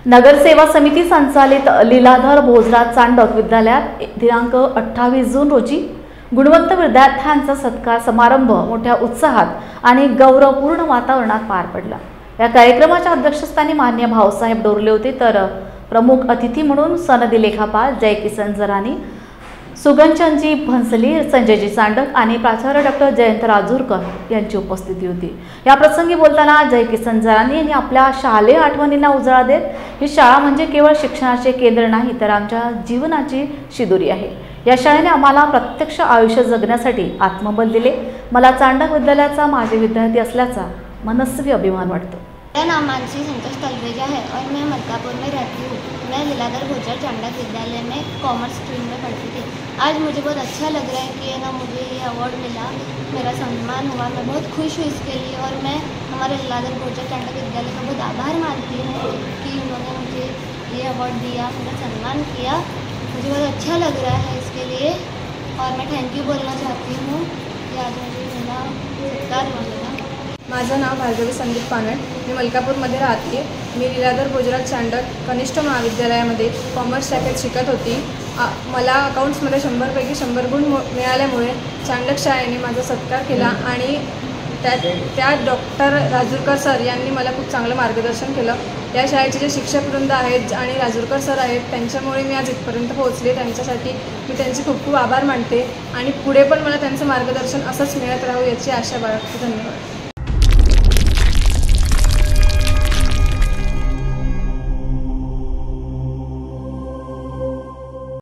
नगरसेवा समिती संचालित लीलाधर भोजराज चांडक विद्यालयात दिनांक 28 जून रोजी गुणवंत विद्यार्थ्यांचा सत्कार समारंभ मोठ्या उत्साहात आणि गौरवपूर्ण वातावरणात पार पडला। या कार्यक्रमाच्या अध्यक्षस्थानी माननीय भाऊसाहेब डोरले होते, तर प्रमुख अतिथी म्हणून सनदी लेखापाल जयकिसन जरानी, सुगंचनजी भंसली, संजयजी चांडक आणि प्राचार्य डॉक्टर जयंत राजूरकर यांची उपस्थिती होती। या प्रसंगी बोलताना जयकिसन जरानी यांनी आपल्या शालेय आठवणींना उजाळा देत ही शाळा म्हणजे केवळ शिक्षणाचे केंद्र नाही, तर आमच्या जीवनाची शिदोरी आहे। या शाळेने आम्हाला प्रत्यक्ष आयुष्य जगण्यासाठी आत्मबल दिले। मला चांडक विद्यालयाचा माझे विद्यार्थी असल्याचा मनस्वी अभिमान वाटतो। मेरा नाम मानसी संतोष तलरेजा है और मैं मलकापुर में रहती हूँ। मैं लीलाधर भोजराज चांडक विद्यालय में कॉमर्स स्ट्रीम में पढ़ती थी। आज मुझे बहुत अच्छा लग रहा है कि मुझे ये अवार्ड मिला, मेरा सम्मान हुआ। मैं बहुत खुश हूँ इसके लिए और मैं हमारे लीलाधर भोजराज चांडक विद्यालय का बहुत आभार मानती हूँ कि उन्होंने मुझे ये अवार्ड दिया, मेरा सम्मान किया। मुझे बहुत अच्छा लग रहा है इसके लिए और मैं थैंक यू बोलना चाहती हूँ कि आज मुझे मेरा सत्कार मिला। माझं नाव भार्गवी संदीप पानट, मी मलकापूरमध्ये राहते। मी लीलाधर भोजराज चांडक कनिष्ठ महाविद्यालयामध्ये कॉमर्स शाखेत शिकत होती। मला अकाउंट्समध्ये 100पैकी 100 गुण मिळाल्यामुळे चांडक शाळेने माझा सत्कार केला आणि त्यात डॉक्टर राजूरकर सर यांनी मला खूप चांगलं मार्गदर्शन केलं। या शाळेचे जे शिक्षकवृंद आहेत आणि राजूरकर सर आहेत त्यांच्यामुळे मी आज इथपर्यंत पोहोचले। त्यांच्यासाठी मी त्यांचे खूप खूप आभार मानते आणि पुढे पण मला त्यांचं मार्गदर्शन असंच मिळत राहू याची आशा बाळगते। धन्यवाद।